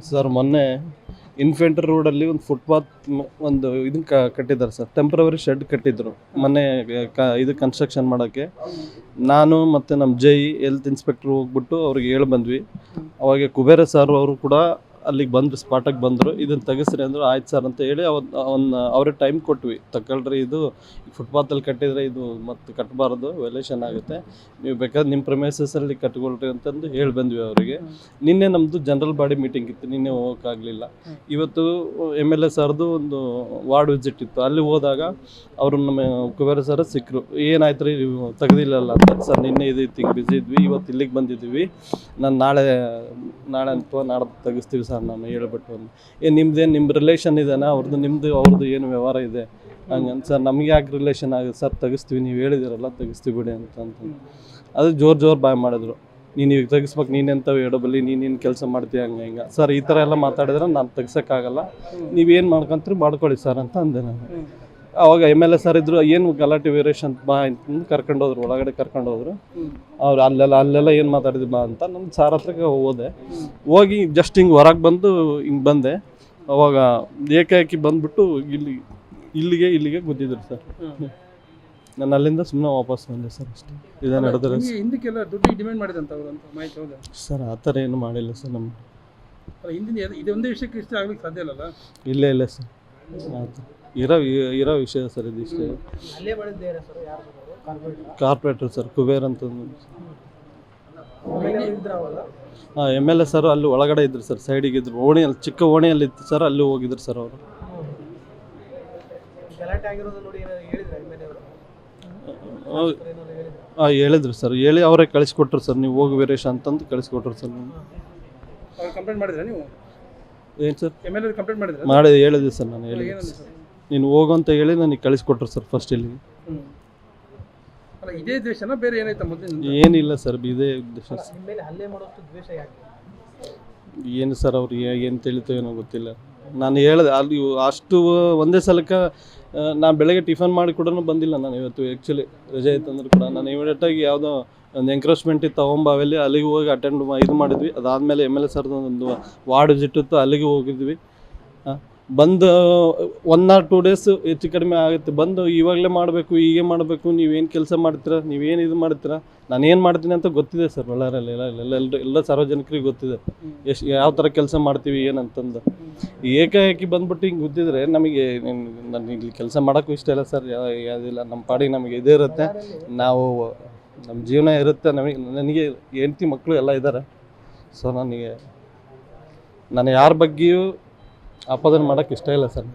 Sir ಮೊನ್ನೆ infantry ರೋಡಲ್ಲಿ ಒಂದು ಫುಟ್ಪಾತ್ ಒಂದು ಇದನ್ನ ಕಟ್ಟಿದ್ದಾರೆ ಸರ್, ಟೆಂಪ್ರವರಿ ಶೆಡ್ ಕಟ್ಟಿದ್ರು ಮೊನ್ನೆ ಇದು ಕನ್ಸ್ಟ್ರಕ್ಷನ್ ಮಾಡೋಕ್ಕೆ. ನಾನು ಮತ್ತು ನಮ್ಮ ಹೆಲ್ತ್ ಇನ್ಸ್ಪೆಕ್ಟ್ರ್ ಹೋಗ್ಬಿಟ್ಟು ಅವ್ರಿಗೆ ಹೇಳಿ ಬಂದ್ವಿ. ಅವಾಗ ಕುಬೇರ ಸರ್ ಅವರು ಕೂಡ ಅಲ್ಲಿಗೆ ಬಂದರು, ಸ್ಪಾಟಾಗಿ ಬಂದರು. ಇದನ್ನು ತೆಗೆಸ್ರಿ ಅಂದರು. ಆಯ್ತು ಸರ್ ಅಂತ ಹೇಳಿ ಅವ್ರಿಗೆ ಟೈಮ್ ಕೊಟ್ವಿ. ತಗೊಳ್ರಿ, ಇದು ಫುಟ್ಪಾತಲ್ಲಿ ಕಟ್ಟಿದರೆ ಇದು ಮತ್ತೆ ಕಟ್ಟಬಾರ್ದು, ವೈಲೇಷನ್ ಆಗುತ್ತೆ, ನೀವು ಬೇಕಾದ್ರೆ ನಿಮ್ಮ ಪ್ರೆಮೈಸಸಲ್ಲಿ ಕಟ್ಕೊಳ್ರಿ ಅಂತಂದು ಹೇಳಿ ಬಂದ್ವಿ ಅವರಿಗೆ. ನಿನ್ನೆ ನಮ್ಮದು ಜನರಲ್ ಬಾಡಿ ಮೀಟಿಂಗ್ ಇತ್ತು, ನಿನ್ನೆ ಹೋಗೋಕ್ಕಾಗಲಿಲ್ಲ. ಇವತ್ತು MLA ಸರ್ದು ಒಂದು ವಾರ್ಡ್ ವಿಸಿಟ್ ಇತ್ತು. ಅಲ್ಲಿ ಹೋದಾಗ ಅವರು ನಮ್ಮ ಕುಬೇರ ಸರ್ ಸಿಕ್ಕರು. ಏನಾಯ್ತು ರೀ ನೀವು ತೆಗೆದಿಲ್ಲಲ್ಲ ಅಂತ. ಸರ್ ನಿನ್ನೆ ಇದೈತಿ, ಹಿಂಗೆ ಬಿಸಿ ಇದ್ವಿ, ಇವತ್ತು ಇಲ್ಲಿಗೆ ಬಂದಿದ್ದೀವಿ, ನಾನು ನಾಳೆ ಅಥವಾ ನಾಡ್ದು ತೆಗಿಸ್ತೀವಿ ಸರ್ ನಾನು ಹೇಳ್ಬಿಟ್ಟು. ನಿಮ್ದೇನು ನಿಮ್ಮ ರಿಲೇಷನ್ ಇದೇನಾ ಅವ್ರದ್ದು ಏನು ವ್ಯವಹಾರ ಇದೆ ಹಂಗಂತ. ಸರ್ ನಮಗೆ ಯಾಕೆ ರಿಲೇಷನ್ ಆಗುತ್ತೆ ಸರ್, ತೆಗಿಸ್ತೀವಿ, ನೀವು ಹೇಳಿದಿರಲ್ಲ ತೆಗಿಸ್ತೀವಿ ಬಿಡಿ ಅಂತ. ಅದು ಜೋರು ಬಾಯ್ ಮಾಡಿದ್ರು. ನೀನು ಈಗ ತೆಗಿಸ್ಬೇಕು, ನೀನೆಂಥವು ಎಡಬಲ್ಲಿ, ನೀನೇನು ಕೆಲಸ ಮಾಡ್ತೀಯ ಹಿಂಗೆ. ಸರ್ ಈ ಥರ ಎಲ್ಲ ಮಾತಾಡಿದ್ರೆ ನಾನು ತೆಗ್ಸೋಕ್ಕಾಗಲ್ಲ, ನೀವೇನು ಮಾಡ್ಕೊಂತೀರಿ ಮಾಡ್ಕೊಳ್ಳಿ ಸರ್ ಅಂತ ಅಂದೆ ನಾನು. ಅವಾಗ MLA ಸರ್ ಇದ್ರು, ಏನು ಗಲಾಟೆ ವೀರೇಶ್ ಬಾ ಅಂತ ಕರ್ಕೊಂಡೋದ್ರು, ಒಳಗಡೆ ಕರ್ಕೊಂಡೋದ್ರು. ಅವ್ರು ಅಲ್ಲೆಲ್ಲ ಏನು ಮಾತಾಡಿದ್ವಿ ಬಾ ಅಂತ. ನನ್ನ ಸಾರ್ ಹತ್ರಕ್ಕೆ ಹೋಗಿ ಜಸ್ಟ್ ಹಿಂಗೆ ಹೊರಗೆ ಬಂದು ಹಿಂಗೆ ಬಂದೆ. ಅವಾಗ ಏಕಾಏಕಿ ಬಂದುಬಿಟ್ಟು ಇಲ್ಲಿಗೆ ಗುದ್ದಿದ್ರು ಸರ್. ನಾನು ಅಲ್ಲಿಂದ ಸುಮ್ಮನೆ ವಾಪಸ್ ಬಂದೆ ಸರ್, ಅಷ್ಟೇ. ಇದೇ ನಡೆದ್ರೆ ಹಿಂದಕ್ಕೆಲ್ಲ ದುಡ್ಡು ಡಿಮ್ಯಾಂಡ್ ಮಾಡಿದಂತ ಮಾಹಿತಿ ಹೌದಾ ಸರ್? ಆ ಥರ ಏನು ಮಾಡಿಲ್ಲ ಸರ್ ನಮ್ಮ ಹಿಂದಿನ. ಇದೊಂದೇ ವಿಷಯಕ್ಕೆ ಇಷ್ಟ ಆಗ್ಲಿಕ್ಕೆ ಸಾಧ್ಯ ಇಲ್ಲಲ್ಲ? ಇಲ್ಲ ಸರ್, ಆಯ್ತು ಇರೋ ವಿಷಯ ಸರ್ ಇದಿಷ್ಟೇ. ಕಾರ್ಪೊರೇಟರ್ ಸರ್ ಕುಬೇರ್ ಅಂತ. ಹಾಂ, MLA ಸರ್ ಅಲ್ಲಿ ಒಳಗಡೆ ಇದ್ರು ಸರ್, ಸೈಡಿಗೆ ಇದ್ರು. ಓಣಿಯಲ್ಲಿ, ಚಿಕ್ಕ ಓಣಿಯಲ್ಲಿ ಇತ್ತು ಸರ್, ಅಲ್ಲಿ ಹೋಗಿದ್ರು ಸರ್ ಅವರು. ಹೇಳಿದ್ರು ಸರ್, ಹೇಳಿ ಅವರೇ ಕಳಿಸ್ಕೊಟ್ರು ಸರ್, ನೀವು ಹೋಗಿ ವೀರೇಶ್ ಅಂತಂದು ಕಳಿಸ್ಕೊಟ್ರು ಸರ್. ಕಂಪ್ಲೇಂಟ್ ಮಾಡಿದ್ರೆ ನೀವು? ಏನು ಸರ್ MLA ಕಂಪ್ಲೇಂಟ್ ಮಾಡಿದ್ರೆ? ಹೇಳಿದೆ ಸರ್, ನಾನು ಹೇಳಿದ್ದೆ. ನೀನು ಹೋಗಂತ ಹೇಳಿ ನನಗೆ ಕಳಿಸ್ಕೊಟ್ರು ಸರ್ ಫಸ್ಟ್ ಇಲ್ಲಿಗೆ. ಇದೇ ದ್ವೇಷನ ಬೇರೆ ಏನಾಯ್ತಾ ಮೊದಲು? ಏನಿಲ್ಲ ಸರ್, ಇದೇ ಉದ್ದೇಶ. ಏನು ಸರ್ ಅವ್ರಿಗೆ ಏನು ತಿಳಿತೋ ಏನೋ ಗೊತ್ತಿಲ್ಲ. ನಾನು ಹೇಳಿದೆ ಅಲ್ಲಿ ಅಷ್ಟು ಒಂದೇ ಸಲಕ್ಕೆ. ನಾನು ಬೆಳಗ್ಗೆ ಟಿಫನ್ ಮಾಡಿ ಕೂಡ ಬಂದಿಲ್ಲ ನಾನು ಇವತ್ತು. ಆ್ಯಕ್ಚುಲಿ ರಜೆ ಇತ್ತಂದ್ರೆ ಕೂಡ ನಾನು ಇಮಿಡಿಯೇಟಾಗಿ ಯಾವುದೋ ಒಂದು ಎಂಕ್ರೋಚ್ಮೆಂಟ್ ಇತ್ತು ತಗೊಂಬಾವಲ್ಲಿ, ಅಲ್ಲಿಗೆ ಹೋಗಿ ಅಟೆಂಡ್ ಇದು ಮಾಡಿದ್ವಿ. ಅದಾದಮೇಲೆ MLA ಸರ್ದು ಒಂದು ವಾರ್ಡ್ ವಿಸಿಟ್ ಇತ್ತು, ಅಲ್ಲಿಗೆ ಹೋಗಿದ್ವಿ. ಬಂದು 1 or 2 days ಹೆಚ್ಚು ಕಡಿಮೆ ಆಗುತ್ತೆ. ಬಂದು ಇವಾಗಲೇ ಮಾಡಬೇಕು, ಹೀಗೆ ಮಾಡಬೇಕು, ನೀವೇನು ಕೆಲಸ ಮಾಡ್ತೀರಾ, ನೀವೇನು ಇದು ಮಾಡ್ತೀರಾ, ನಾನು ಏನು ಮಾಡ್ತೀನಿ ಅಂತ ಗೊತ್ತಿದೆ ಸರ್. ಬಳ್ಳಾರಲ್ಲಿ ಎಲ್ಲ ಸಾರ್ವಜನಿಕರಿಗೆ ಗೊತ್ತಿದೆ ಯಾವ ಥರ ಕೆಲಸ ಮಾಡ್ತೀವಿ ಏನಂತಂದು. ಏಕಾಏಕಿ ಬಂದ್ಬಿಟ್ಟು ಹಿಂಗೆ ಗೊತ್ತಿದ್ರೆ ನಮಗೆ, ನಾನು ಇಲ್ಲಿ ಕೆಲಸ ಮಾಡೋಕ್ಕೂ ಇಷ್ಟ ಇಲ್ಲ ಸರ್, ಯಾವುದಿಲ್ಲ. ನಮ್ಮ ಪಾಡಿಗೆ ನಮಗೆ ಇದೇ ಇರುತ್ತೆ, ನಾವು ನಮ್ಮ ಜೀವನ ಇರುತ್ತೆ. ನನಗೆ ಹೆಂಡತಿ ಮಕ್ಕಳು ಎಲ್ಲ ಇದ್ದಾರೆ. ಸೊ ನಾನು ಯಾರ ಬಗ್ಗೆಯೂ ಆಪಾದನೆ ಮಾಡೋಕ್ಕೆ ಇಷ್ಟ ಇಲ್ಲ ಸರ್.